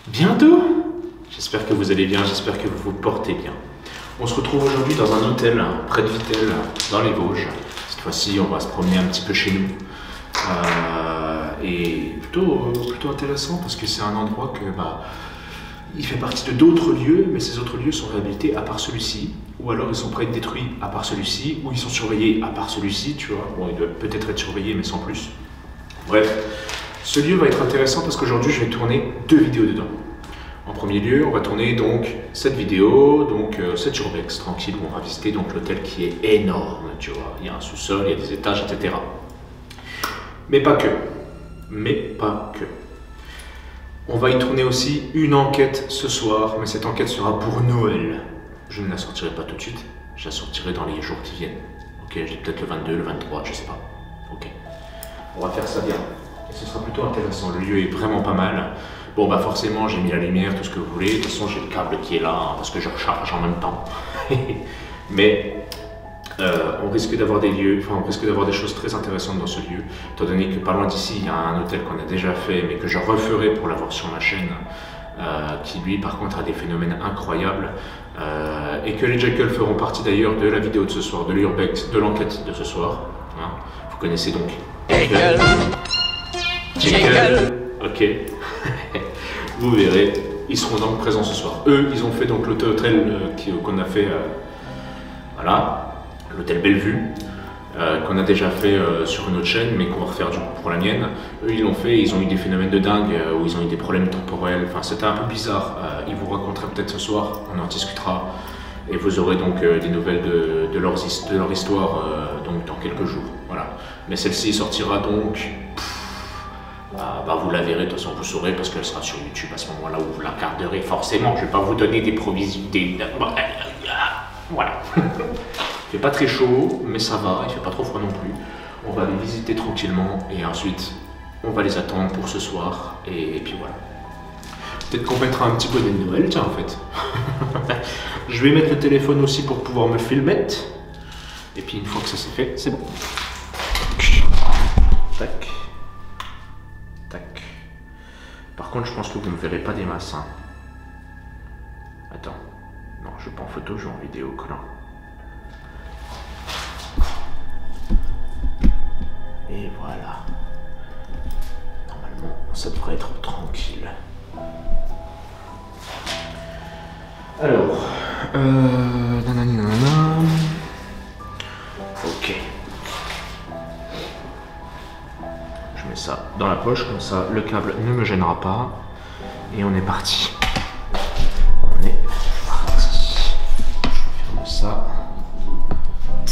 Bientôt. J'espère que vous allez bien, j'espère que vous vous portez bien. On se retrouve aujourd'hui dans un hôtel près de Vittel, dans les Vosges. Cette fois-ci, on va se promener un petit peu chez nous. Et plutôt intéressant parce que c'est un endroit que il fait partie de d'autres lieux, mais ces autres lieux sont réhabilités à part celui-ci, ou alors ils sont prêts à être détruits à part celui-ci, ou ils sont surveillés à part celui-ci, tu vois. Bon, ils doivent peut-être être surveillés, mais sans plus. Bref, ce lieu va être intéressant parce qu'aujourd'hui, je vais tourner 2 vidéos dedans. En premier lieu, on va tourner donc cette vidéo, donc 7 urbex, tranquille, où on va visiter donc l'hôtel qui est énorme, tu vois. Il y a un sous-sol, il y a des étages, etc. Mais pas que. On va y tourner aussi une enquête ce soir, mais cette enquête sera pour Noël. Je ne la sortirai pas tout de suite, je la sortirai dans les jours qui viennent. Ok, je dis peut-être le 22, le 23, je sais pas. Ok. On va faire ça bien. Et ce sera plutôt intéressant, le lieu est vraiment pas mal. Bon bah forcément j'ai mis la lumière, tout ce que vous voulez. De toute façon j'ai le câble qui est là, hein, parce que je recharge en même temps. Mais on risque d'avoir des choses très intéressantes dans ce lieu, étant donné que pas loin d'ici il y a un hôtel qu'on a déjà fait, mais que je referai pour l'avoir sur ma chaîne, qui lui par contre a des phénomènes incroyables, et que les Jackals feront partie d'ailleurs de la vidéo de ce soir, de l'urbex, de l'enquête de ce soir. Hein. Vous connaissez donc Jackal. Ok. Vous verrez, ils seront donc présents ce soir. Eux, ils ont fait donc l'hôtel qu'on a fait, voilà, l'hôtel Bellevue, qu'on a déjà fait sur une autre chaîne, mais qu'on va refaire du coup pour la mienne. Eux, ils l'ont fait, ils ont eu des phénomènes de dingue, où ils ont eu des problèmes temporels, enfin c'était un peu bizarre. Ils vous raconteraient peut-être ce soir, on en discutera, et vous aurez donc des nouvelles de leur histoire donc dans quelques jours. Voilà. Mais celle-ci sortira donc... vous la verrez, de toute façon vous saurez parce qu'elle sera sur YouTube à ce moment-là où vous la regarderez forcément. Je ne vais pas vous donner des provisions. Voilà. Il fait pas très chaud, mais ça va, il fait pas trop froid non plus. On va les visiter tranquillement et ensuite on va les attendre pour ce soir et puis voilà. Peut-être qu'on mettra un petit bonnet de Noël, tiens en fait. Je vais mettre le téléphone aussi pour pouvoir me filmer. Et puis une fois que ça c'est fait, c'est bon. Tac. Tac. Par contre, je pense que vous ne me verrez pas des masses. Hein. Attends. Non, je veux pas en photo, je veux en vidéo, collant. Et voilà. Normalement, ça devrait être tranquille. Alors. Nanani nanana. Ok. Je mets ça dans la poche, comme ça le câble ne me gênera pas. Et on est parti. On est parti. Je ferme ça.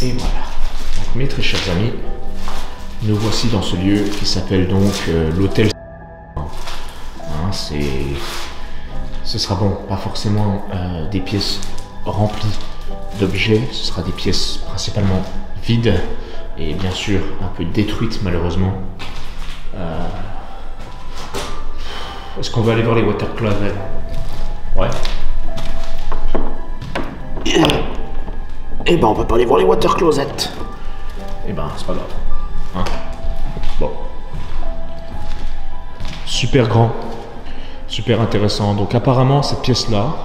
Et voilà. Donc mes très chers amis, nous voici dans ce lieu qui s'appelle donc l'hôtel. Hein, ce sera bon, pas forcément des pièces remplies d'objets, ce sera des pièces principalement vides et bien sûr un peu détruites malheureusement. Est-ce qu'on va aller voir les water closets? Ouais. Eh ben on va pas aller voir les water closets. Eh ben c'est pas grave. Hein, bon. Super grand. Super intéressant. Donc apparemment cette pièce là,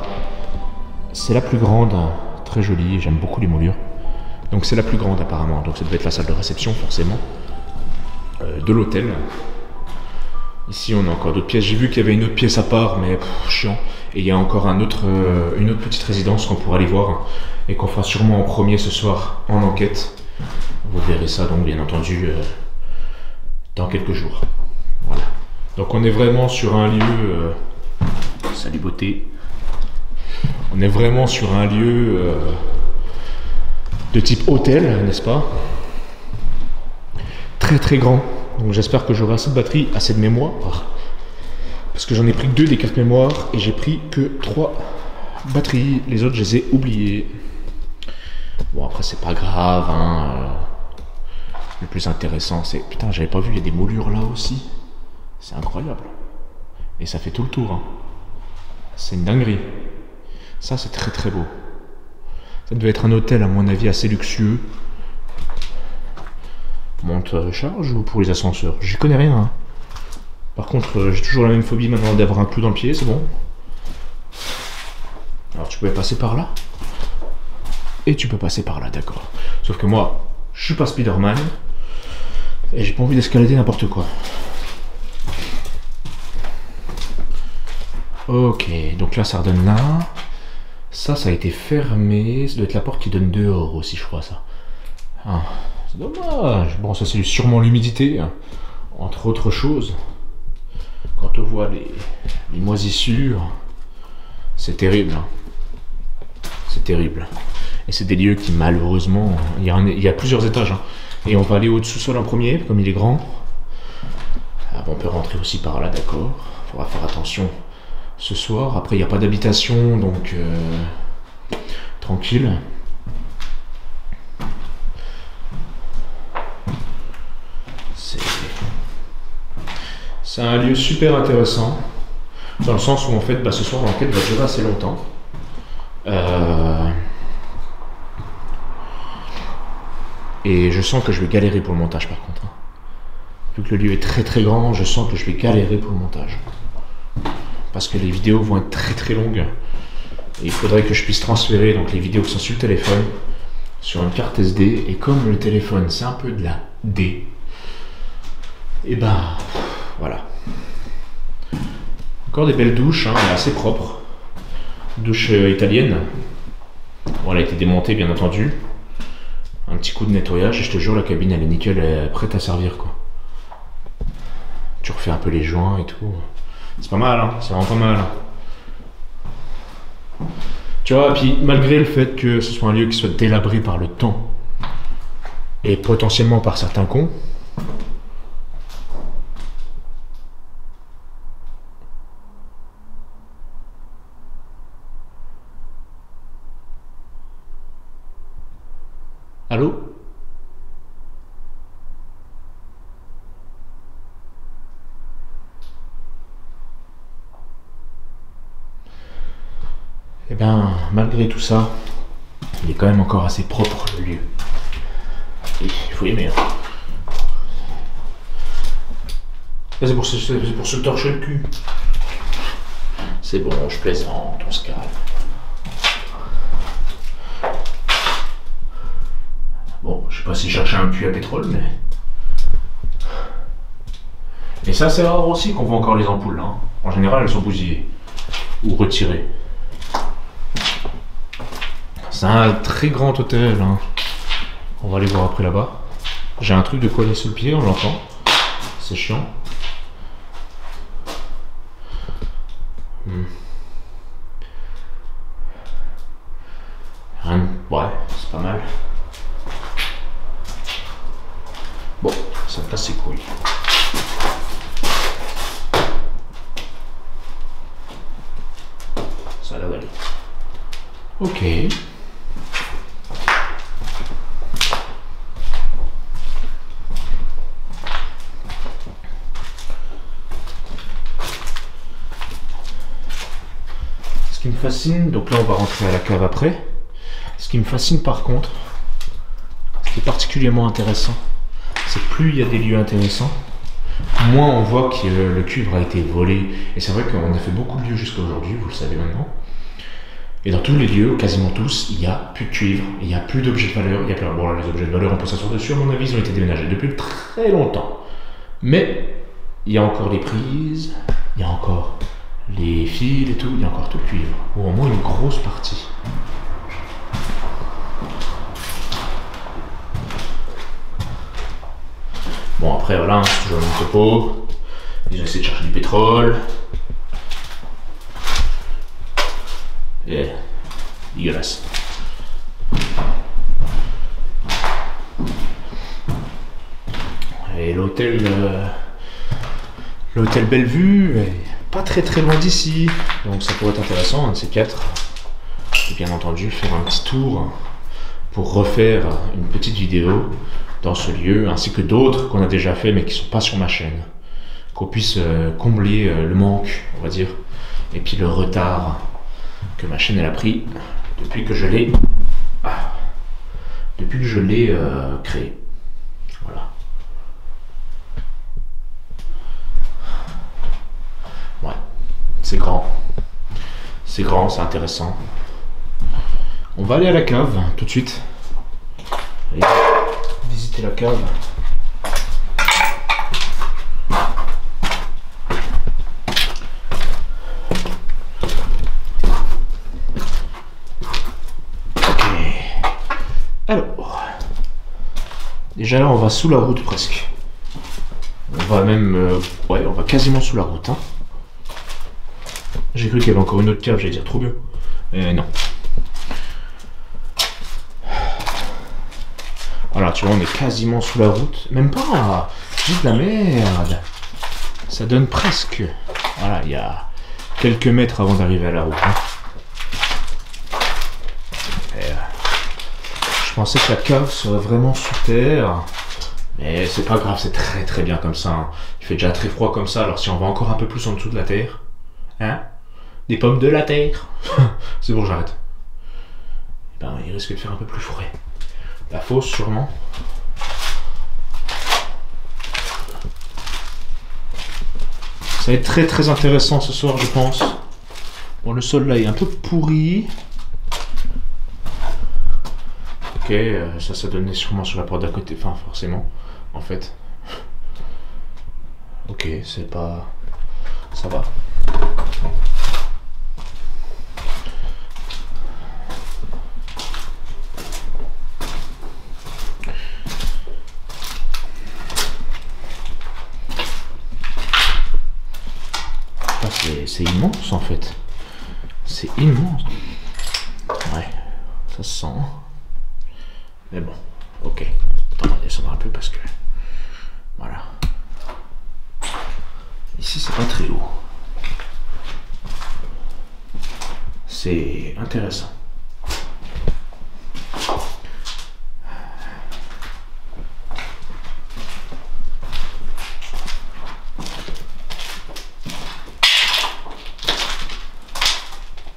c'est la plus grande. Très jolie, j'aime beaucoup les moulures. Donc c'est la plus grande apparemment. Donc ça devait être la salle de réception forcément. De l'hôtel. Ici on a encore d'autres pièces. J'ai vu qu'il y avait une autre pièce à part, mais chiant. Et il y a encore une autre petite résidence qu'on pourra aller voir et qu'on fera sûrement en premier ce soir en enquête. Vous verrez ça donc bien entendu dans quelques jours. Voilà. Donc on est vraiment sur un lieu. Salut beauté. On est vraiment sur un lieu de type hôtel, n'est-ce pas? Très très grand. Donc j'espère que j'aurai assez de batterie, assez de mémoire. Parce que j'en ai pris que 2 des cartes mémoire et j'ai pris que 3 batteries. Les autres je les ai oubliées. Bon après c'est pas grave. Hein. Le plus intéressant c'est... Putain j'avais pas vu, il y a des moulures là aussi. C'est incroyable. Et ça fait tout le tour. Hein. C'est une dinguerie. Ça c'est très très beau. Ça devait être un hôtel à mon avis assez luxueux. Monte charge ou pour les ascenseurs? J'y connais rien. Hein. Par contre, j'ai toujours la même phobie maintenant d'avoir un clou dans le pied, c'est bon. Alors tu pouvais passer par là. Et tu peux passer par là, d'accord. Sauf que moi, je suis pas Spider-Man. Et j'ai pas envie d'escalader n'importe quoi. Ok, donc là ça redonne là. Ça a été fermé. Ça doit être la porte qui donne dehors aussi, je crois, ça. Ah, c'est dommage. Bon, ça c'est sûrement l'humidité, hein, entre autres choses. Quand on voit les moisissures, c'est terrible. Hein. C'est terrible. Et c'est des lieux qui malheureusement, il y a plusieurs étages. Hein. Et on va aller au sous-sol en premier, comme il est grand. Ah, bon, on peut rentrer aussi par là, d'accord. Il faudra faire attention ce soir. Après, il n'y a pas d'habitation, donc tranquille. C'est un lieu super intéressant, dans le sens où en fait, bah, ce soir l'enquête va durer assez longtemps. Et je sens que je vais galérer pour le montage par contre. Vu que le lieu est très très grand, je sens que je vais galérer pour le montage. Parce que les vidéos vont être très très longues. Et il faudrait que je puisse transférer donc, les vidéos qui sont sur le téléphone sur une carte SD. Et comme le téléphone c'est un peu de la D, et ben voilà. Encore des belles douches, hein, assez propres. Douche italienne. Bon, elle a été démontée bien entendu. Un petit coup de nettoyage et je te jure la cabine elle est nickel, elle est prête à servir quoi. Tu refais un peu les joints et tout. C'est pas mal hein, c'est vraiment pas mal. Tu vois, puis malgré le fait que ce soit un lieu qui soit délabré par le temps et potentiellement par certains cons, allô? Eh bien, malgré tout ça, il est quand même encore assez propre le lieu. Et il faut aimer. Hein. C'est pour se torcher le cul. C'est bon, je plaisante, on se calme. Bon, je sais pas si chercher un puits à pétrole, mais... Et ça, c'est rare aussi qu'on voit encore les ampoules. Hein. En général, elles sont bousillées. Ou retirées. C'est un très grand hôtel. Hein. On va aller voir après là-bas. J'ai un truc de coller sous le pied, on l'entend. C'est chiant. Ouais, c'est pas mal. Bon, ça me casse ses couilles. Ça va aller. Ok. Ce qui me fascine, donc là on va rentrer à la cave après. Ce qui me fascine par contre, ce qui est particulièrement intéressant, c'est que plus il y a des lieux intéressants, moins on voit que le cuivre a été volé. Et c'est vrai qu'on a fait beaucoup de lieux jusqu'à aujourd'hui, vous le savez maintenant. Et dans tous les lieux, quasiment tous, il n'y a plus de cuivre, il n'y a plus d'objets de valeur. Il y a plein, bon, là, les objets de valeur, on peut s'asseoir dessus, à mon avis, ils ont été déménagés depuis très longtemps. Mais il y a encore les prises, il y a encore les fils et tout, il y a encore tout le cuivre, ou au moins une grosse partie. Bon après voilà, c'est toujours le même topo. Ils ont essayé de chercher du pétrole. Et dégueulasse. Et l'hôtel Bellevue est pas très loin d'ici. Donc ça pourrait être intéressant, un de ces quatre. Et bien entendu faire un petit tour pour refaire une petite vidéo dans ce lieu, ainsi que d'autres qu'on a déjà fait mais qui ne sont pas sur ma chaîne. Qu'on puisse combler le manque, on va dire, et puis le retard que ma chaîne elle a pris depuis que je l'ai créé. Voilà. C'est grand. C'est grand, c'est intéressant. On va aller à la cave tout de suite. Allez, visiter la cave. Ok. Alors, déjà là on va sous la route presque. On va même, ouais, on va quasiment sous la route. Hein. J'ai cru qu'il y avait encore une autre cave, j'allais dire trop bien. Mais non. Voilà, tu vois, on est quasiment sous la route. Même pas. Juste de la merde. Ça donne presque. Voilà, il y a quelques mètres avant d'arriver à la route. Hein. Je pensais que la cave serait vraiment sous terre. Mais c'est pas grave, c'est très très bien comme ça. Hein. Il fait déjà très froid comme ça, alors si on va encore un peu plus en dessous de la terre. Hein? Des pommes de la terre. C'est bon, j'arrête. Eh ben, il risque de faire un peu plus frais. La fosse, sûrement. Ça va être très très intéressant ce soir, je pense. Bon, le sol là est un peu pourri. Ok, ça donnait sûrement sur la porte d'à côté. Enfin, forcément, en fait. Ok, c'est pas... Ça va. C'est immense en fait. C'est immense. Ouais, ça se sent. Mais bon, ok. Attends, on va descendre un peu parce que... Voilà. Ici, c'est pas très haut. C'est intéressant.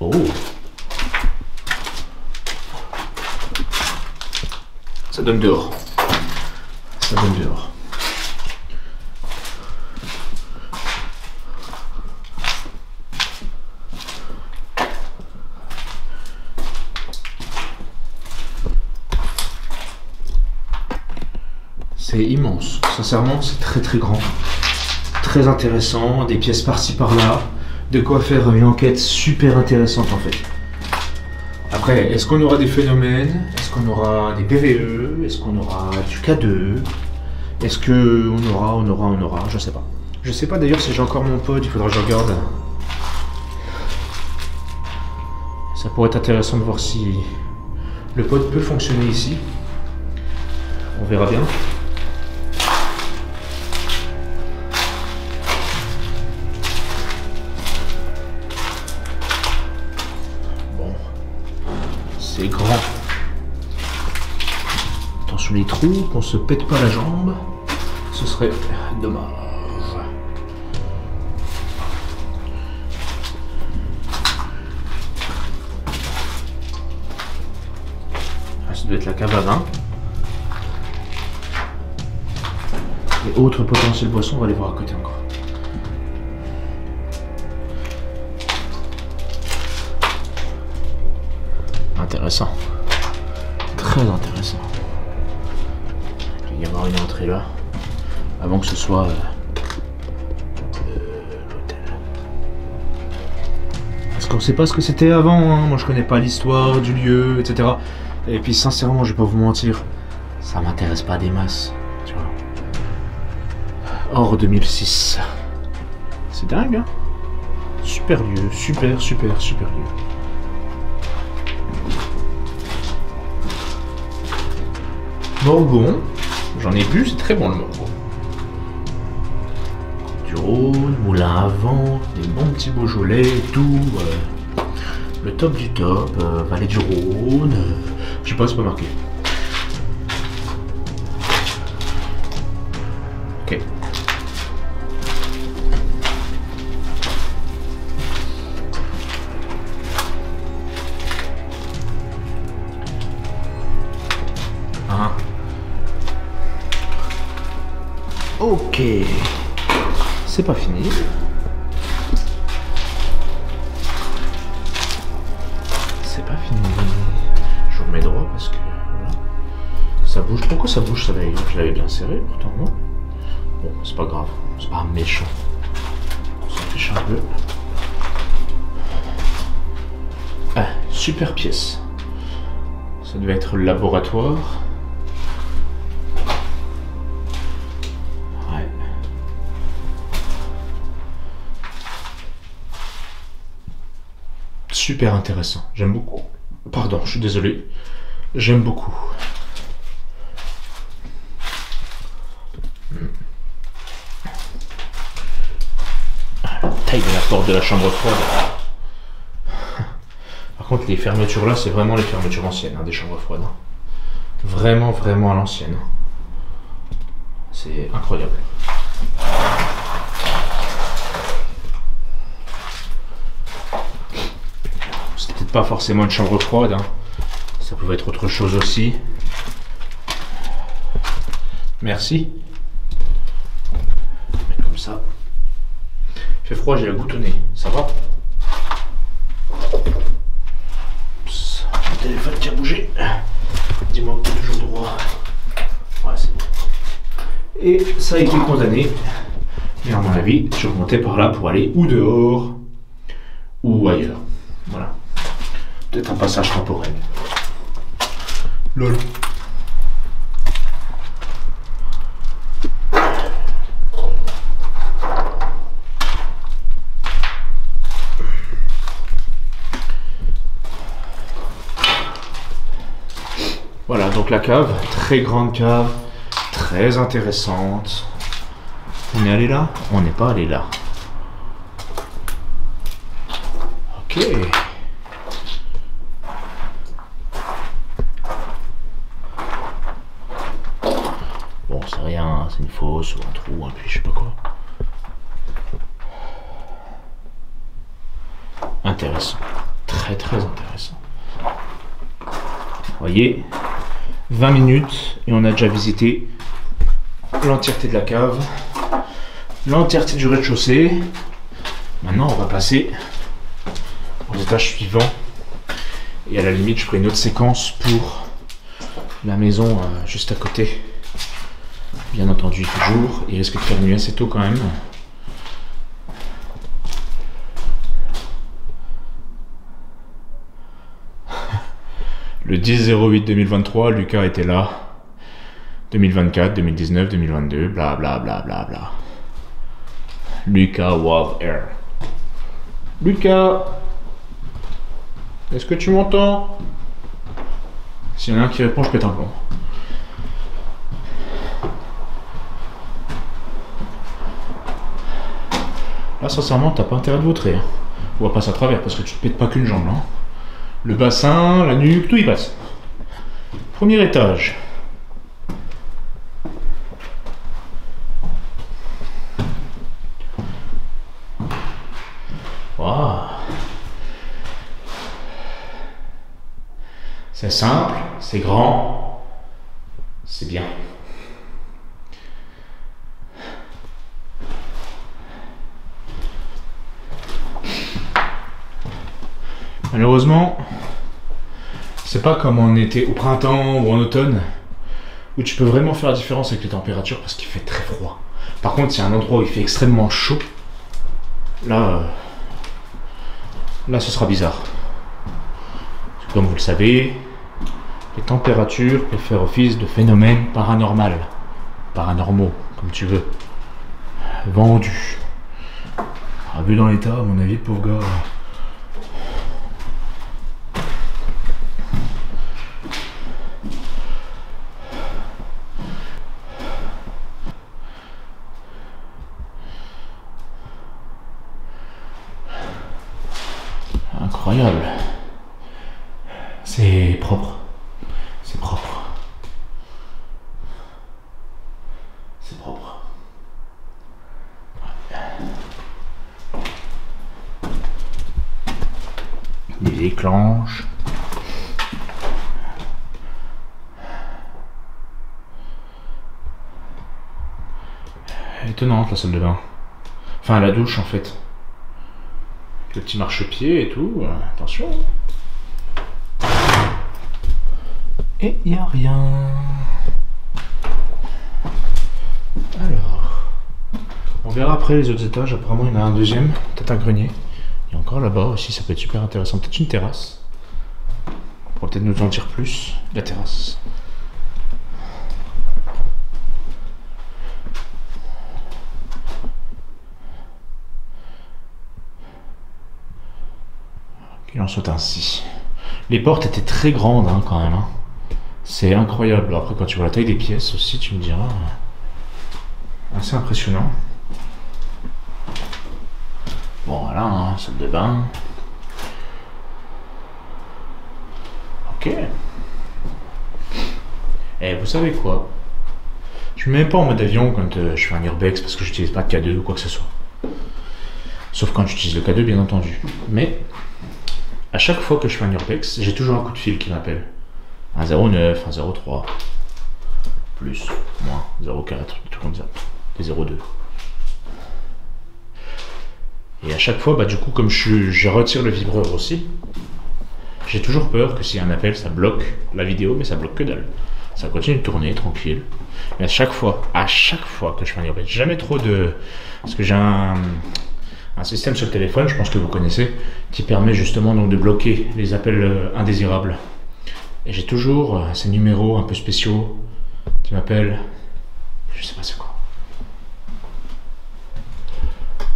Oh. Ça donne dehors. Ça donne dehors. C'est immense. Sincèrement, c'est très très grand. Très intéressant. Des pièces par-ci par-là. De quoi faire une enquête super intéressante en fait. Après, est-ce qu'on aura des phénomènes? Est-ce qu'on aura des PVE? Est-ce qu'on aura du K2? Est-ce que on aura, je sais pas. Je sais pas d'ailleurs si j'ai encore mon pod, il faudra que je regarde. Ça pourrait être intéressant de voir si le pod peut fonctionner ici. On verra bien. C'est grand. Attention les trous, qu'on se pète pas la jambe. Ce serait dommage. Ah, ça doit être la cave à vin. Et autres potentiels boissons, on va les voir à côté encore. Intéressant. Très intéressant. Il va y avoir une entrée là. Avant que ce soit l'hôtel. Parce qu'on sait pas ce que c'était avant. Hein. Moi je connais pas l'histoire du lieu, etc. Et puis sincèrement, je vais pas vous mentir. Ça m'intéresse pas des masses. Tu vois. Hors 2006. C'est dingue, hein. Super lieu. Super lieu. Morgon, j'en ai bu, c'est très bon le Morgon. Du Rhône, moulin à vent, des bons petits Beaujolais et tout. Le top du top, vallée du Rhône, je sais pas, c'est pas marqué. Ok. Ah. Ok, c'est pas fini. Pourquoi ça bouge ça d'ailleurs? Je l'avais bien serré pourtant, non? Bon, c'est pas grave, c'est pas méchant. On s'en fiche un peu. Ah, super pièce. Ça devait être le laboratoire. Ouais. Super intéressant, j'aime beaucoup. Pardon, je suis désolé. J'aime beaucoup. La taille de la porte de la chambre froide. Par contre, les fermetures là, c'est vraiment les fermetures anciennes, hein, des chambres froides. Vraiment, vraiment à l'ancienne. C'est incroyable. C'est peut-être pas forcément une chambre froide, hein. Ça pouvait être autre chose aussi. Merci. Mettre comme ça. Il fait froid, j'ai la goutte au nez. Ça va? Oups, mon téléphone qui a bougé. Dis-moi que t'es toujours droit. Ouais, c'est bon. Et ça a été condamné. Et à mon avis, je remontais par là pour aller ou dehors ou ailleurs. Voilà. Peut-être un passage temporel. Lol. Voilà, donc la cave, très grande cave, très intéressante. On est allé là? On n'est pas allé là. Ok. Bon, c'est rien, c'est une fosse ou un trou, un puits, je sais pas quoi. Intéressant. Très très intéressant. Vous voyez, 20 minutes et on a déjà visité l'entièreté de la cave, l'entièreté du rez-de-chaussée. Maintenant, on va passer aux étages suivants. Et à la limite, je ferai une autre séquence pour la maison juste à côté. Bien entendu, toujours. Il risque de faire nuit assez tôt quand même. Le 10-08-2023, Lucas était là. 2024, 2019, 2022, bla bla bla bla bla. Lucas Wild Air. Lucas, est-ce que tu m'entends? S'il y en a un qui répond, je pète un plomb. Là, sincèrement, t'as pas intérêt de vautrer. Hein. On va passer à travers parce que tu te pètes pas qu'une jambe. Hein. Le bassin, la nuque, tout y passe. Premier étage. Waouh. C'est simple, c'est grand, c'est bien. Malheureusement, c'est pas comme on était au printemps ou en automne, où tu peux vraiment faire la différence avec les températures parce qu'il fait très froid. Par contre, s'il y a un endroit où il fait extrêmement chaud, là ce sera bizarre. Parce que comme vous le savez, les températures peuvent faire office de phénomènes paranormaux, comme tu veux. Vendus. Ah, vu dans l'état, à mon avis, pauvre gars. Incroyable. C'est propre. C'est propre. C'est propre. Ouais. Des éclanches. Étonnante la salle de bain. Enfin la douche en fait. Le petit marchepied et tout, attention. Et il n'y a rien. Alors, on verra après les autres étages. Apparemment, il y en a un deuxième, peut-être un grenier. Il y a encore là-bas aussi, ça peut être super intéressant. Peut-être une terrasse. On pourra peut-être nous en dire plus. La terrasse. Qu'il en soit ainsi. Les portes étaient très grandes hein, quand même. Hein. C'est incroyable. Après, quand tu vois la taille des pièces aussi, tu me diras. Assez impressionnant. Bon, voilà, hein, salle de bain. Ok. Et vous savez quoi? Je ne mets même pas en mode avion quand je fais un urbex parce que j'utilise pas de K2 ou quoi que ce soit. Sauf quand j'utilise le K2, bien entendu. Mais à chaque fois que je fais un urbex, j'ai toujours un coup de fil qui m'appelle. Un 09, un 03. Plus, moins, 04, tout comme ça. Des 02. Et à chaque fois, bah, du coup, comme je retire le vibreur aussi, j'ai toujours peur que s'il y a un appel, ça bloque la vidéo, mais ça bloque que dalle. Ça continue de tourner tranquille. Mais à chaque fois que je fais un urbex, jamais trop de. Parce que j'ai un système sur le téléphone, je pense que vous connaissez, qui permet justement donc de bloquer les appels indésirables. Et j'ai toujours ces numéros un peu spéciaux qui m'appellent. Je sais pas c'est quoi.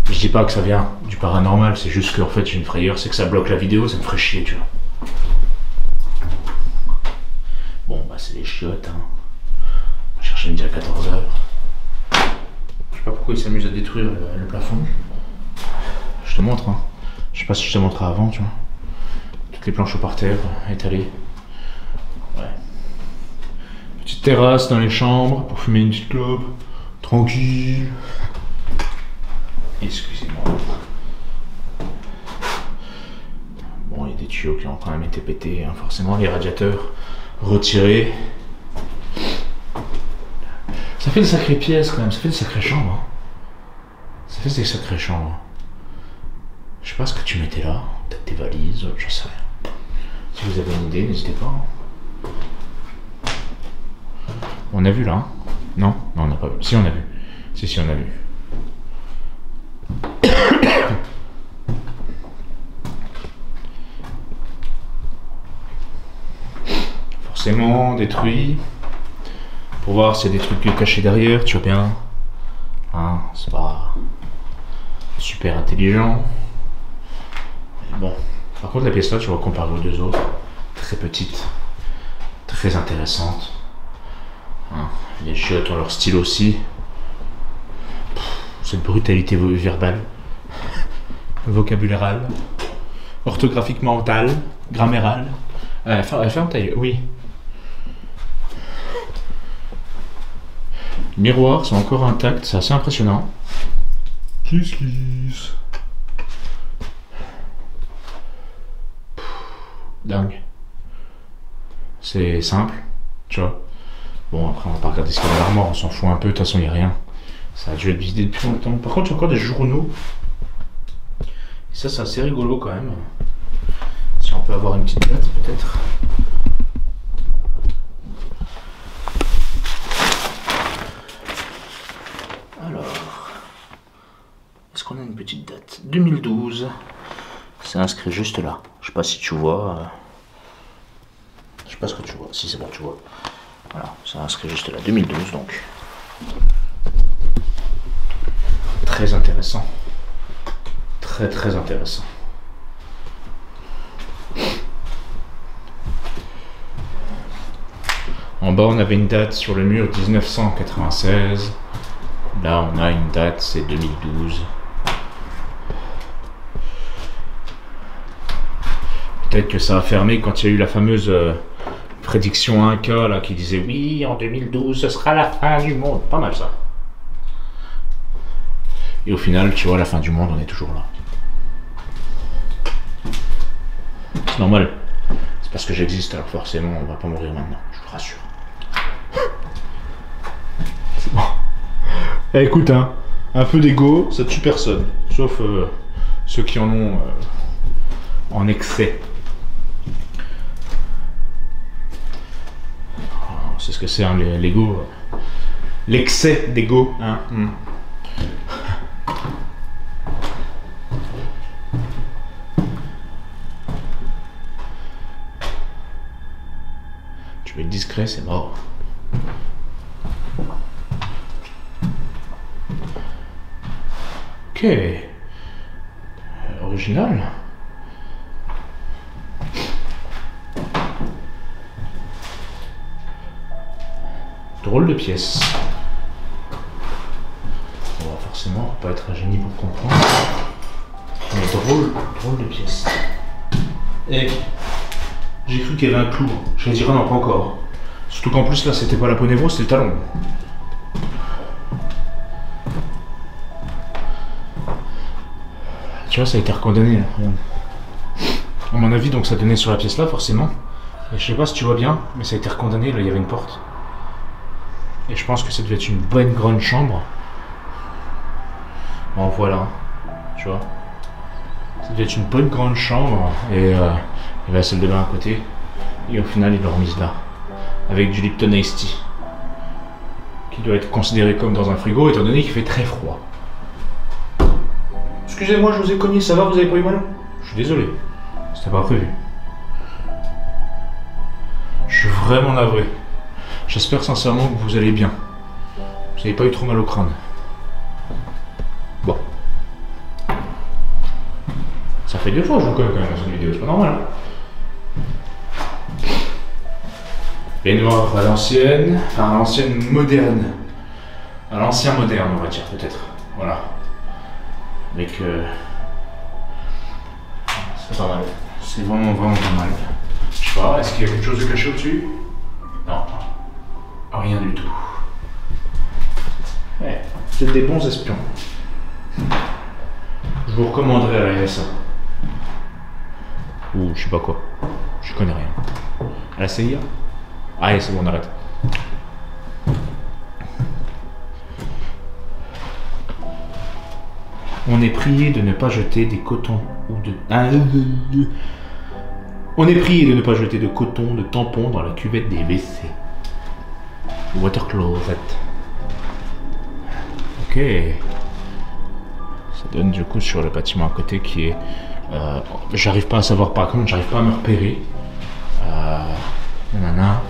Je dis pas que ça vient du paranormal, c'est juste qu'en fait j'ai une frayeur, c'est que ça bloque la vidéo, ça me ferait chier, tu vois. Bon, bah c'est les chiottes, hein. On va chercher midi à 14h. Je sais pas pourquoi ils s'amusent à détruire le plafond. Je te montre, hein. Je sais pas si je te montrerai avant, tu vois. Toutes les planches par terre, étalées. Ouais. Petite terrasse dans les chambres pour fumer une petite clope. Tranquille. Excusez-moi. Bon, il y a des tuyaux qui ont quand même été pétés, hein, forcément, les radiateurs retirés. Ça fait de sacrées pièces quand même, ça fait de sacrées chambres. Hein. Ça fait des sacrées chambres. Je sais pas ce que tu mettais là, peut-être tes valises, j'en sais rien. Si vous avez une idée, n'hésitez pas. On a vu là, hein? Non, on n'a pas vu. Si, on a vu. Si, on a vu. Forcément détruit. Pour voir s'il y a des trucs cachés derrière, tu vois bien. Hein, c'est pas super intelligent. Mais bon. Par contre la pièce là, tu vois, comparée aux deux autres, très petite, très intéressante. Hein, les chiottes ont leur style aussi. Cette brutalité verbale, vocabulaire, orthographique mentale, grammérale. Ferme ta gueule, oui. Les miroirs sont encore intacts, c'est assez impressionnant. Kiss. Dingue. C'est simple, tu vois. Bon, après, on va pas regarder ce qu'il y a dans l'armoire, on s'en fout un peu, de toute façon, il n'y a rien. Ça a dû être visité depuis longtemps. Par contre, il y a encore des journaux. Et ça, c'est assez rigolo quand même. Si on peut avoir une petite date, peut-être. Alors, est-ce qu'on a une petite date? 2012. C'est inscrit juste là. Je sais pas si tu vois. Je sais pas ce que tu vois. Si c'est bon, tu vois. Voilà, c'est inscrit juste là. 2012 donc. Très intéressant. Très intéressant. En bas, on avait une date sur le mur 1996. Là, on a une date, c'est 2012. Peut-être que ça a fermé quand il y a eu la fameuse prédiction 1K là, qui disait oui, en 2012, ce sera la fin du monde. Pas mal ça. Et au final, tu vois, la fin du monde, on est toujours là. C'est normal. C'est parce que j'existe, alors forcément, on va pas mourir maintenant. Je vous rassure. C'est bon. Eh, écoute, hein, un peu d'ego, ça tue personne. Sauf ceux qui en ont en excès. C'est ce que c'est, hein, l'ego. l'excès d'ego. Hein. Tu veux être discret, c'est mort. Ok. Original. Drôle de pièce. On va forcément pas être un génie pour comprendre. Mais drôle de pièce. Et j'ai cru qu'il y avait un clou. Je vais dire non, pas encore. Surtout qu'en plus là, c'était pas la peau névro, c'était le talon. Tu vois, ça a été recondamné là. À mon avis, donc ça donnait sur la pièce là, forcément. Et je sais pas si tu vois bien, mais ça a été recondamné, là il y avait une porte. Et je pense que ça devait être une bonne grande chambre. Bon voilà, tu vois. Ça devait être une bonne grande chambre. Et il y avait la salle de bain à côté. Et au final, ils l'ont remise là. Avec du Lipton Ice Tea. Qui doit être considéré comme dans un frigo, étant donné qu'il fait très froid. Excusez-moi, je vous ai cogné, ça va, vous avez pas eu mal? Je suis désolé, c'était pas prévu. Je suis vraiment navré. J'espère sincèrement que vous allez bien. Vous n'avez pas eu trop mal au crâne. Bon. Ça fait 2 fois que je vous cogne quand même dans cette vidéo, c'est pas normal. Baignoire à l'ancienne, enfin à l'ancienne moderne. À l'ancien moderne, on va dire peut-être. Voilà. Avec c'est pas mal. C'est vraiment pas mal. Je sais pas, est-ce qu'il y a quelque chose de caché au-dessus? Non. Rien du tout. Ouais, c'est des bons espions. Je vous recommanderais à la NSA. Ou je sais pas quoi. Je connais rien. À la CIA? Allez, c'est bon, on arrête. On est prié de ne pas jeter des cotons ou de... On est prié de ne pas jeter de coton, de tampons dans la cuvette des WC. Water closet. Ok. Ça donne du coup sur le bâtiment à côté qui est... j'arrive pas à savoir par contre, j'arrive pas à me repérer. Nanana.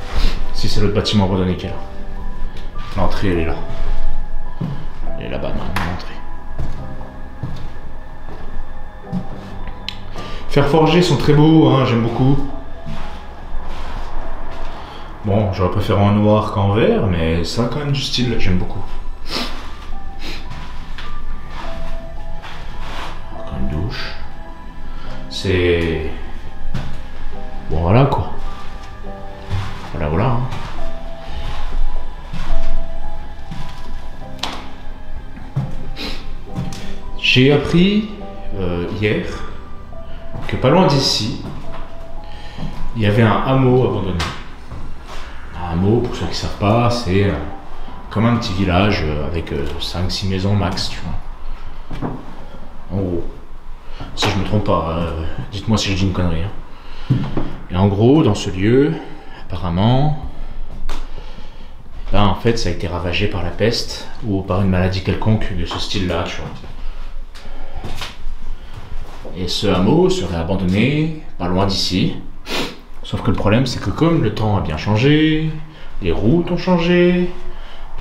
Si c'est l'autre bâtiment abandonné qui est là. L'entrée elle est là. Elle est là-bas, non, l'entrée. Fer forgés sont très beaux, hein, j'aime beaucoup. Bon, j'aurais préféré en noir qu'en vert, mais ça a quand même du style, j'aime beaucoup. Encore une douche. C'est... Bon, voilà quoi. Voilà. Hein. J'ai appris hier que pas loin d'ici, il y avait un hameau abandonné. Un hameau, pour ceux qui ne savent pas, c'est comme un petit village avec 5-6 maisons max, tu vois. En gros. Si je me trompe pas, dites-moi si je dis une connerie. Hein. Et en gros, dans ce lieu, apparemment, ben, en fait, ça a été ravagé par la peste ou par une maladie quelconque de ce style-là, tu vois. Et ce hameau serait abandonné pas loin d'ici. Sauf que le problème, c'est que comme le temps a bien changé, les routes ont changé,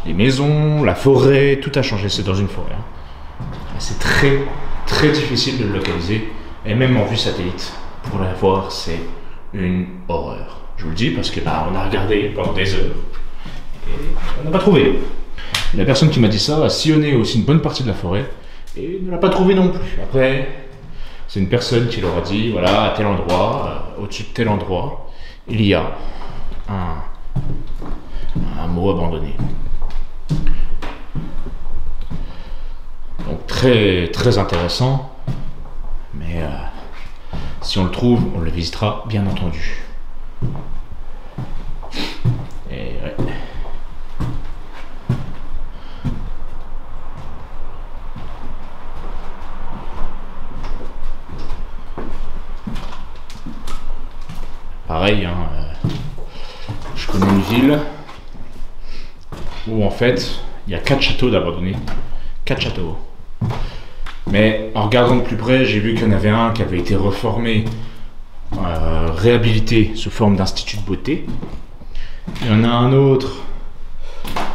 les maisons, la forêt, tout a changé. C'est dans une forêt. Hein. C'est très difficile de le localiser. Et même en vue satellite, pour la voir, c'est une horreur. Je vous le dis parce que bah, on a regardé pendant des heures. Et on n'a pas trouvé. Et la personne qui m'a dit ça a sillonné aussi une bonne partie de la forêt et ne l'a pas trouvé non plus. Après, c'est une personne qui leur a dit, voilà, à tel endroit, au-dessus de tel endroit, il y a un hameau abandonné. Donc très intéressant, mais si on le trouve, on le visitera bien entendu. Et ouais. Pareil, hein, je connais une ville où en fait il y a 4 châteaux d'abandonnés. 4 châteaux. Mais en regardant de plus près, j'ai vu qu'il y en avait un qui avait été reformé, réhabilité sous forme d'institut de beauté. Il y en a un autre,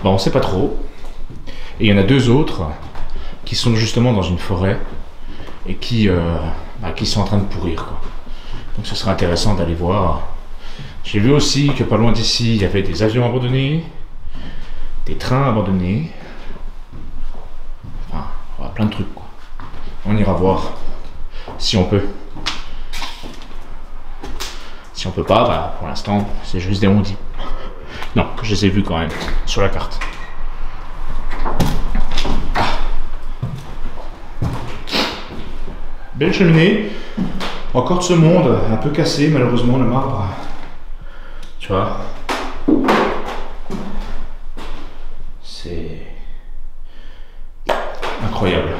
bon, on sait pas trop. Et il y en a 2 autres qui sont justement dans une forêt et qui sont en train de pourrir, quoi. Donc ce serait intéressant d'aller voir. J'ai vu aussi que pas loin d'ici, il y avait des avions abandonnés, des trains abandonnés. Enfin, voilà, plein de trucs, quoi. On ira voir si on peut. Si on peut pas, bah, pour l'instant, c'est juste des on-dit. Non, je les ai vus quand même sur la carte. Belle cheminée. Encore de ce monde, un peu cassé malheureusement le marbre. Tu vois. C'est incroyable.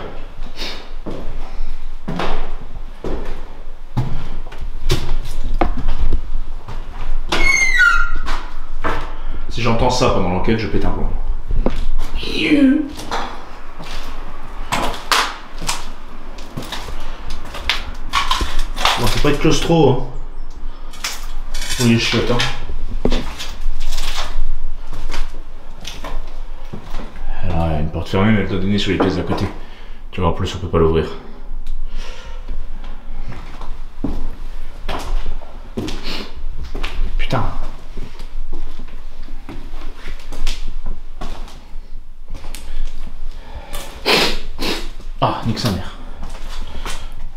Si j'entends ça pendant l'enquête, je pète un plomb. Bon, faut pas être claustro, hein. Oui, je suis chiottes, hein. Alors, il y a une porte fermée, mais elle doit donner sur les pièces d'à côté. Tu vois, en plus, on peut pas l'ouvrir. Putain. Ah, nique sa mère.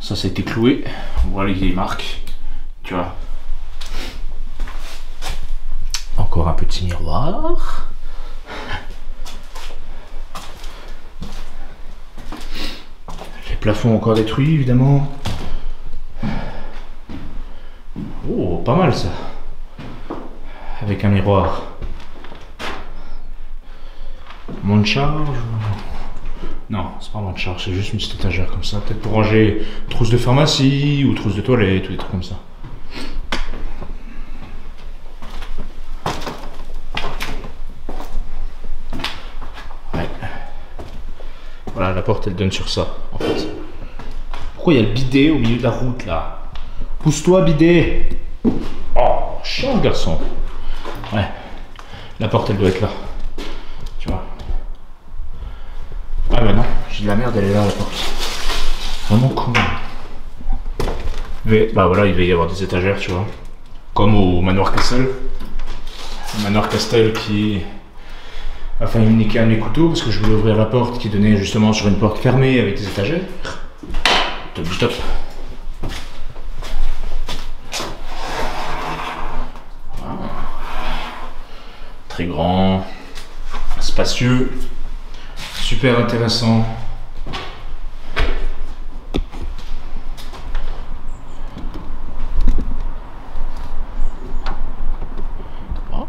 Ça a été cloué. On voit les vieilles marques. Tu vois. Encore un petit miroir. Les plafonds encore détruits, évidemment. Oh, pas mal ça. Avec un miroir. Monte charge. Non, c'est pas moins de charge, c'est juste une petite étagère comme ça. Peut-être pour ranger trousse de pharmacie ou trousse de toilette ou des trucs comme ça. Ouais. Voilà, la porte elle donne sur ça, en fait. Pourquoi il y a le bidet au milieu de la route là? Pousse-toi, bidet! Oh, chiant le garçon! Ouais. La porte elle doit être là. Tu vois? Ah bah non, j'ai de la merde, elle est là la porte. Vraiment con. Mais bah voilà, il va y avoir des étagères, tu vois. Comme au manoir Castel. Le manoir Castel qui a failli me niquer un de mes couteaux parce que je voulais ouvrir la porte qui donnait justement sur une porte fermée avec des étagères. Top du top. Voilà. Très grand, spacieux. Super intéressant.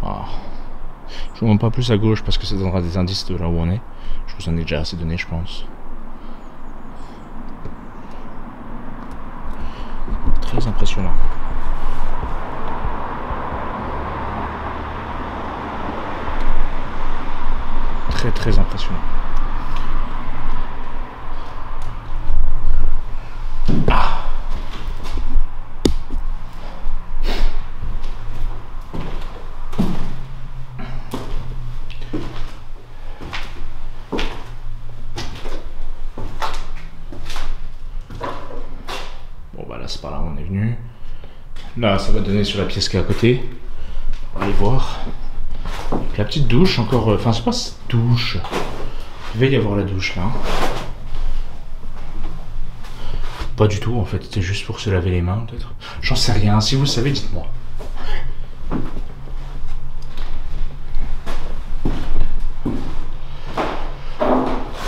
Ah. Je vous montre pas plus à gauche parce que ça donnera des indices de là où on est. Je vous en ai déjà assez donné, je pense. Très impressionnant. Très très impressionnant. Ah. Bon bah là c'est par là où on est venu. Là ça va donner sur la pièce qui est à côté. On va aller voir. Donc, la petite douche encore, enfin c'est pas cette douche. Il va y avoir la douche là. Pas du tout en fait, c'était juste pour se laver les mains peut-être. J'en sais rien, si vous savez dites-moi.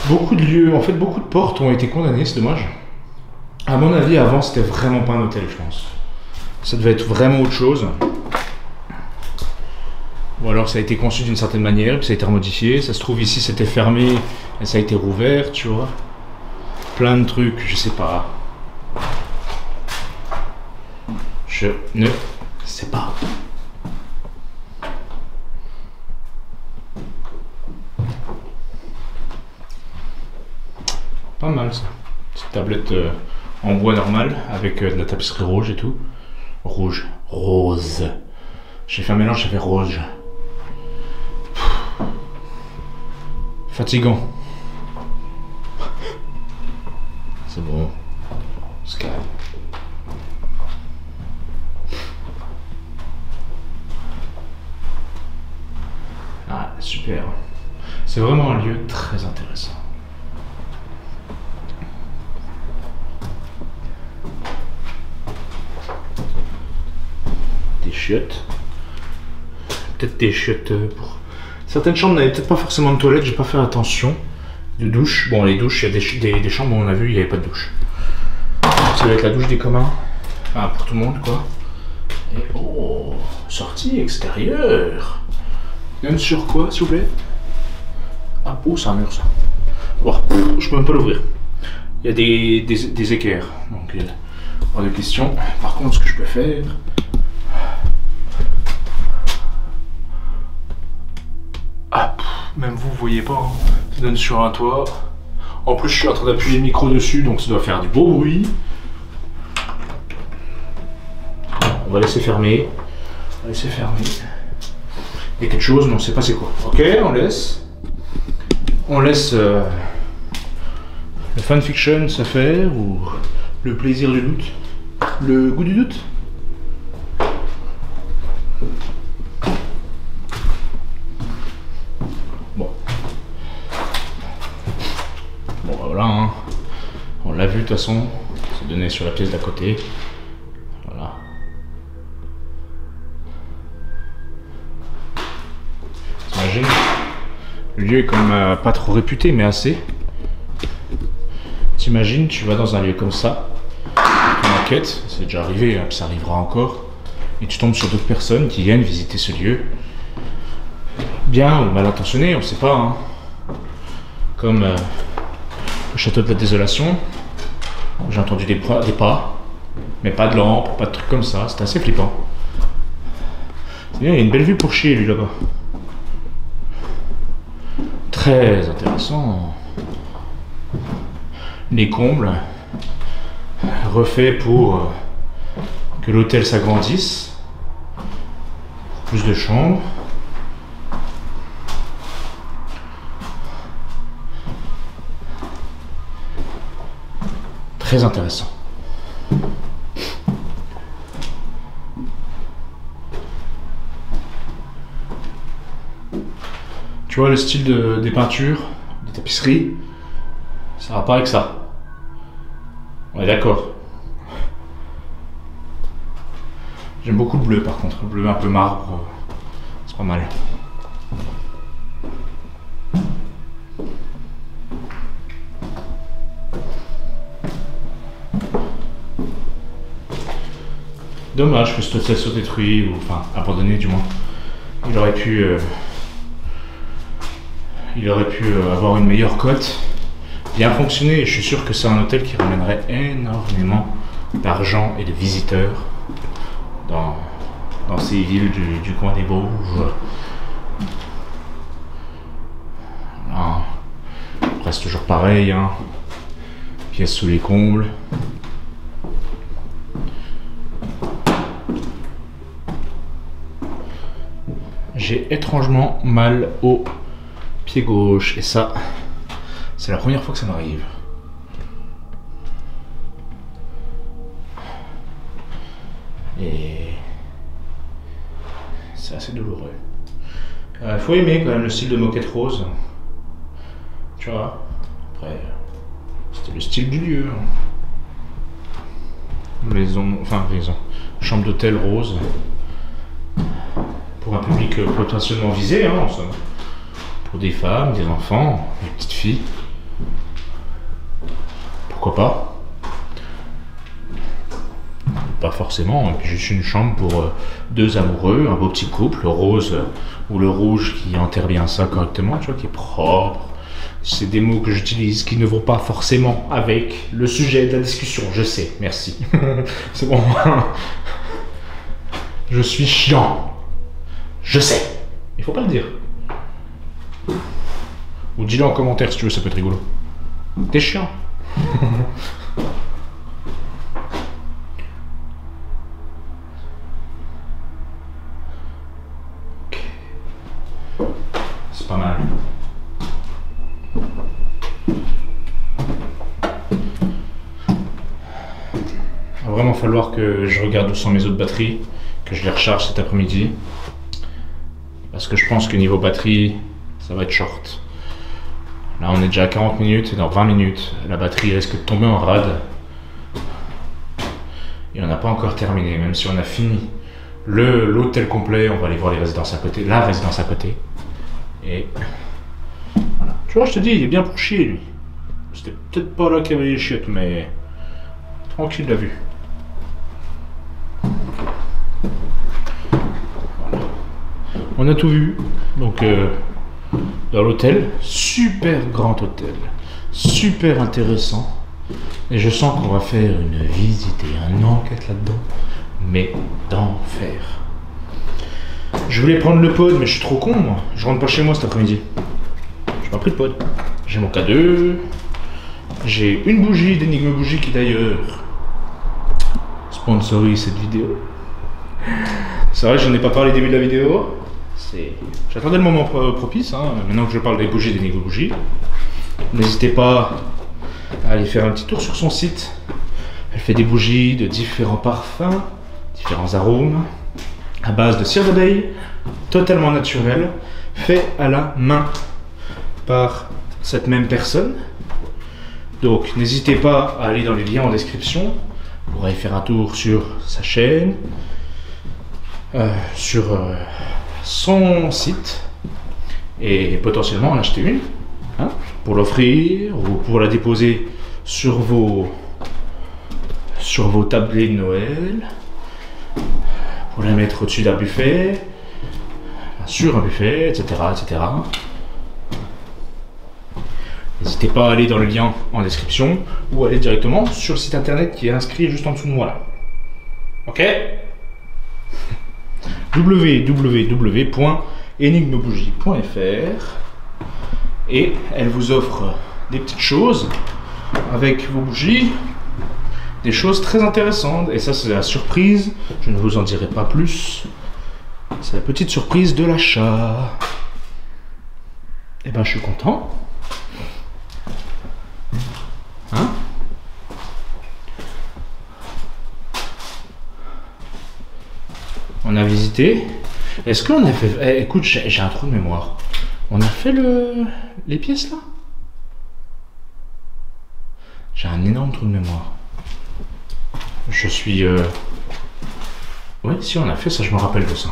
Beaucoup de lieux, en fait beaucoup de portes ont été condamnées, c'est dommage. À mon avis avant c'était vraiment pas un hôtel je pense. Ça devait être vraiment autre chose. Ou alors ça a été conçu d'une certaine manière, puis ça a été remodifié. Ça se trouve ici c'était fermé et ça a été rouvert, tu vois. Plein de trucs, je sais pas. Je ne sais pas. Pas mal ça. Petite tablette en bois normal avec de la tapisserie rouge et tout. Rouge. Rose. J'ai fait un mélange, j'ai fait rouge. Fatigant. C'est bon. Se calme. Ah, super. C'est vraiment un lieu très intéressant. Des chiottes. Peut-être des chiottes pour... Certaines chambres n'avaient peut-être pas forcément de toilette, j'ai pas fait attention. De douche. Bon, les douches, il y a des chambres où on a vu, il n'y avait pas de douche. Ça va être la douche des communs. Enfin, pour tout le monde, quoi. Et oh, sortie extérieure. Donne sur quoi, s'il vous plaît? Ah, oh, c'est un mur, ça. Oh, je peux même pas l'ouvrir. Il y a des équerres. Donc, pas de question. Par contre, ce que je peux faire... Ah, même vous voyez pas. Hein. Ça donne sur un toit. En plus, je suis en train d'appuyer le micro dessus, donc ça doit faire du beau bruit. On va laisser fermer. On va laisser fermer. Il y a quelque chose, mais on sait pas c'est quoi. Ok, on laisse. On laisse le fanfiction se faire ou le plaisir du doute. Le goût du doute. Bon. Bon, bah voilà, hein. On l'a vu de toute façon. C'est donné sur la pièce d'à côté. Voilà. T'imagines? Le lieu est comme pas trop réputé, mais assez. T'imagines, tu vas dans un lieu comme ça, tu enquêtes, c'est déjà arrivé, hein, ça arrivera encore, et tu tombes sur d'autres personnes qui viennent visiter ce lieu. Bien ou mal intentionnés, on sait pas. Hein. Comme le château de la désolation, j'ai entendu des pas, mais pas de lampe, pas de trucs comme ça, c'était assez flippant. C'est bien, il y a une belle vue pour chier lui là-bas. Très intéressant. Les combles refaits pour que l'hôtel s'agrandisse, plus de chambres. Très intéressant. Tu vois le style des peintures, des tapisseries, ça va pas avec ça. On est d'accord. J'aime beaucoup le bleu par contre, le bleu un peu marbre, c'est pas mal. Dommage que cet hôtel soit détruit, ou enfin abandonné du moins. Il aurait pu avoir une meilleure cote, bien fonctionner, et je suis sûr que c'est un hôtel qui ramènerait énormément d'argent et de visiteurs dans ces villes du coin des Bauges. Voilà. Reste toujours pareil, hein. Pièces sous les combles. J'ai étrangement mal au pied gauche, et ça, c'est la première fois que ça m'arrive. Et c'est assez douloureux. Faut aimer quand même le style de moquette rose. Tu vois, après, c'était le style du lieu. Chambre d'hôtel rose. Pour un public potentiellement visé, hein, en somme. Pour des femmes, des enfants, des petites filles. Pourquoi pas? Pas forcément, et puis juste une chambre pour deux amoureux, un beau petit couple, le rose ou le rouge qui enterre bien ça correctement, tu vois, qui est propre. C'est des mots que j'utilise qui ne vont pas forcément avec le sujet de la discussion, je sais, merci. C'est bon. Je suis chiant. Je sais. Il faut pas le dire. Ou dis-le en commentaire si tu veux, ça peut être rigolo. T'es chiant. C'est pas mal. Il va vraiment falloir que je regarde où sont mes autres batteries, que je les recharge cet après-midi. Parce que je pense que niveau batterie, ça va être short. Là on est déjà à 40 minutes et dans 20 minutes, la batterie risque de tomber en rade. Et on n'a pas encore terminé, même si on a fini l'hôtel complet, on va aller voir les résidences à côté, la résidence à côté. Et voilà. Tu vois, je te dis, il est bien pour chier lui. C'était peut-être pas là qu'il y avait les chiottes, mais tranquille la vue. Voilà. On a tout vu. Donc dans l'hôtel, super grand hôtel, super intéressant. Et je sens qu'on va faire une visite et une enquête là-dedans, mais d'enfer. Je voulais prendre le pod, mais je suis trop con, moi. Je rentre pas chez moi cet après-midi. J'ai pas pris le pod. J'ai mon K2. J'ai une bougie d'Enigme Bougie qui d'ailleurs sponsorise cette vidéo. C'est vrai que j'en ai pas parlé au début de la vidéo. J'attendais le moment propice, hein. Maintenant que je parle des bougies d'Enigme Bougie. N'hésitez pas à aller faire un petit tour sur son site. Elle fait des bougies de différents parfums, différents arômes, à base de cire d'abeille, totalement naturel, fait à la main par cette même personne. Donc n'hésitez pas à aller dans les liens en description pour aller faire un tour sur sa chaîne, sur son site et potentiellement en acheter une, hein, pour l'offrir ou pour la déposer sur vos tablets de Noël, pour la mettre au-dessus d'un buffet, sur un buffet, etc., etc. N'hésitez pas à aller dans le lien en description ou aller directement sur le site internet qui est inscrit juste en dessous de moi là. Ok? www.enigmebougie.fr. Et elle vous offre des petites choses avec vos bougies, des choses très intéressantes. Et ça, c'est la surprise. Je ne vous en dirai pas plus. C'est la petite surprise de l'achat. Et ben, je suis content. Hein? On a visité. Est-ce qu'on a fait... Eh, écoute, j'ai un trou de mémoire. On a fait les pièces là? J'ai un énorme trou de mémoire. Je suis... Ouais, si on a fait ça, je me rappelle de ça.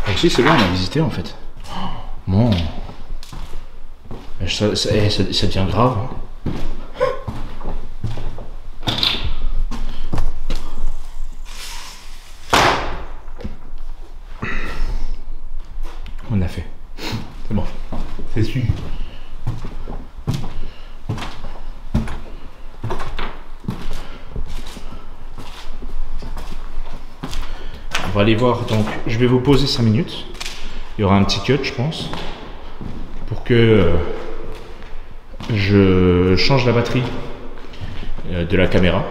Donc si, c'est bon, on a visité en fait. Bon. Ça devient grave. Hein. On a fait. C'est bon. C'est sûr. On va aller voir. Donc, je vais vous poser 5 minutes. Il y aura un petit cut, je pense, pour que je change la batterie de la caméra.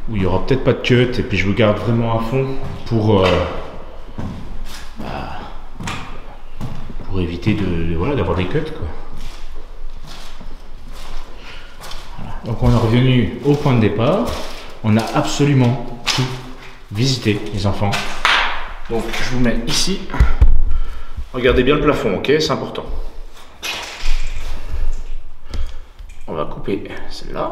Où il y aura peut-être pas de cut et puis je vous garde vraiment à fond pour éviter voilà, d'avoir des cuts quoi. Voilà. Donc on est revenu au point de départ. On a absolument tout visité les enfants. Donc je vous mets ici. Regardez bien le plafond, ok, c'est important. On va couper celle-là.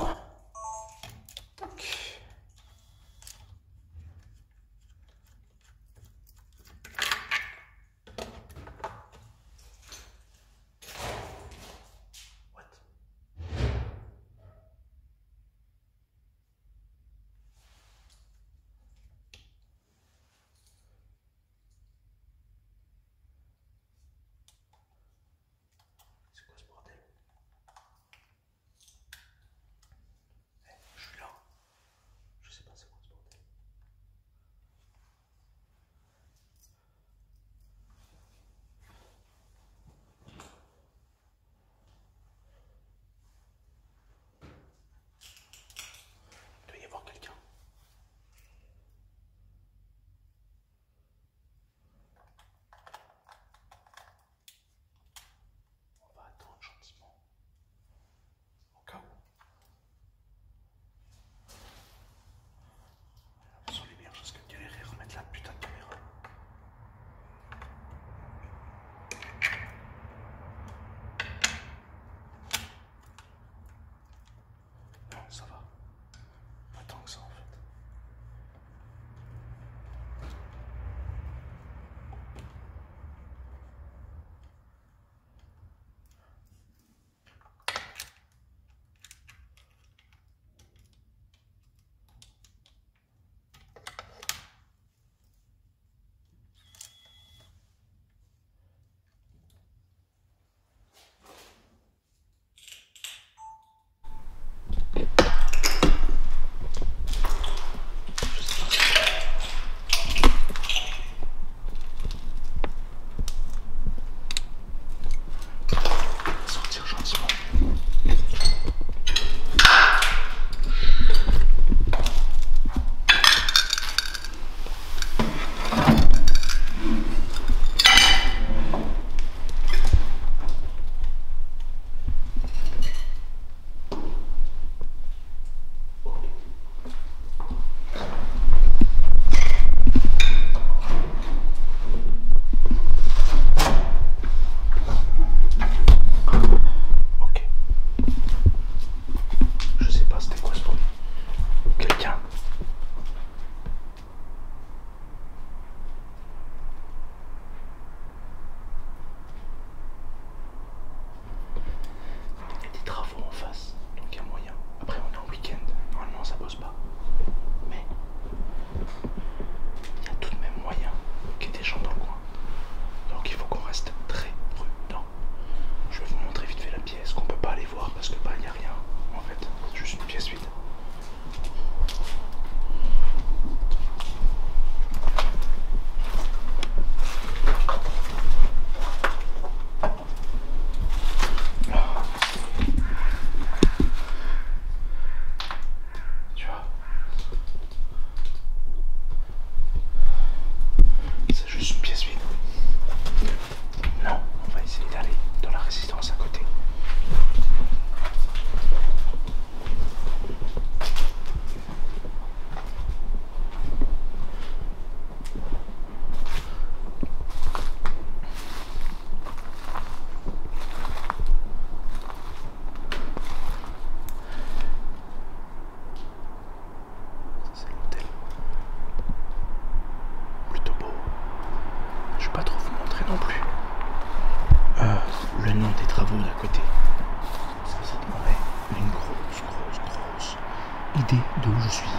suis.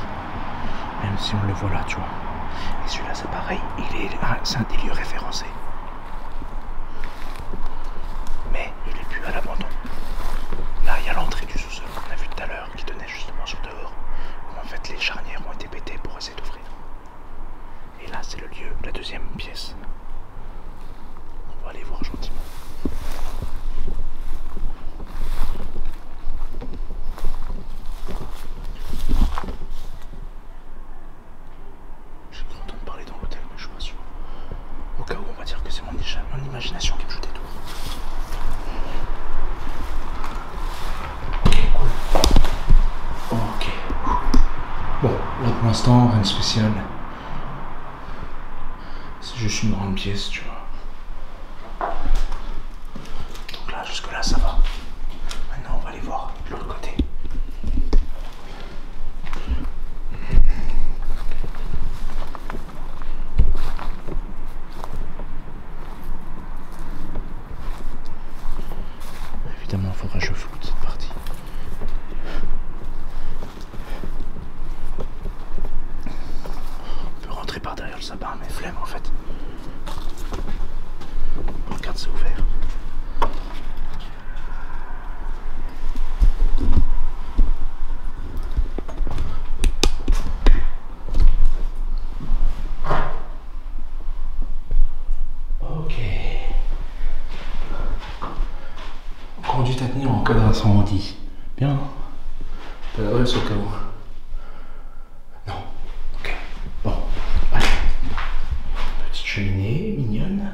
Même si on le voit là, tu vois. Et celui-là, c'est pareil. C'est un des lieux référencés. Mais il est plus à l'abandon. Là, il y a l'entrée du sous-sol qu'on a vu tout à l'heure, qui donnait justement sur dehors. Où en fait, les charnières ont été pétées pour essayer d'ouvrir. Et là, c'est le lieu, la deuxième pièce. On va aller voir gentiment. J'ai cru entendre parler dans l'hôtel, mais je suis pas sûr. Au cas où, on va dire que c'est mon imagination qui me joue des tours. Ok, cool. Ok. Bon, là pour l'instant, rien de spécial. C'est juste une grande pièce, tu vois. Donc là, jusque-là, ça va. Maintenant, on va aller voir de l'autre côté. Évidemment, il faudra que je floute cette partie. On peut rentrer par derrière le sapin, mais flemme en fait. Regarde, c'est ouvert. Ok. Conduite à tenir en cas d'incendie. Bien. Pas d'adresse au cas où. Non. Ok. Bon. Allez. Petite cheminée mignonne.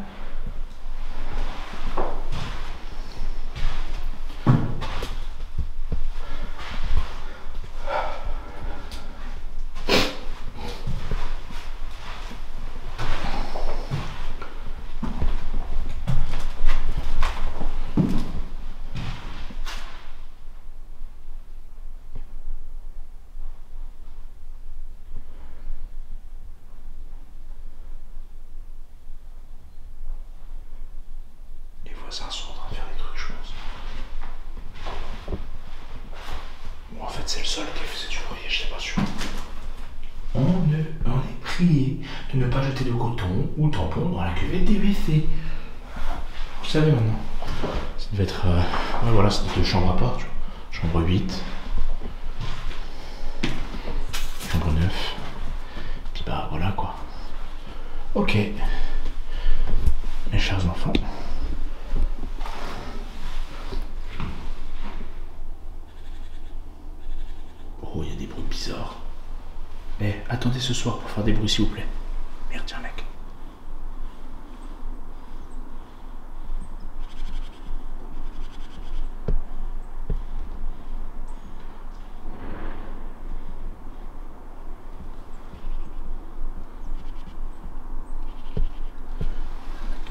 Les voisins sont en train de faire des trucs, je pense. Bon, en fait, c'est le sol qui faisait du bruit, je sais pas sûr. On est prié de ne pas jeter de coton ou tampon dans la cuvette des WC. Vous savez maintenant. Ça devait être. Ouais, voilà, c'était deux chambres à part, tu vois. Chambre 8. Chambre 9. Puis bah voilà quoi. Ok. Mes chers enfants. Oh, il y a des bruits bizarres. Eh, attendez ce soir pour faire des bruits s'il vous plaît. Merde, tiens mec.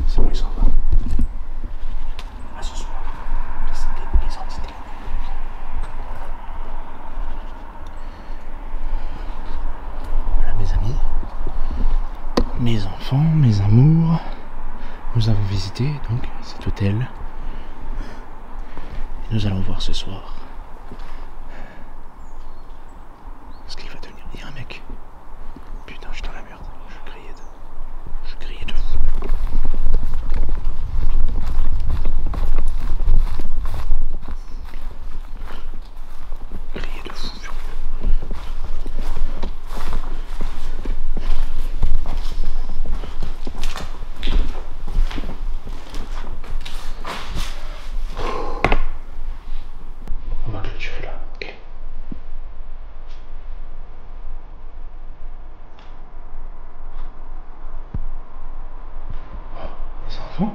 C'est bon, il s'en va. À ce soir. Les entités. Voilà mes amis, mes enfants, mes amours, nous avons visité donc cet hôtel et nous allons voir ce soir ce qu'il va devenir. Il y a un mec, putain je suis dans la merde, je criais de fou. Criais de fou furieux. On va clôturer là, ok. Oh, les enfants.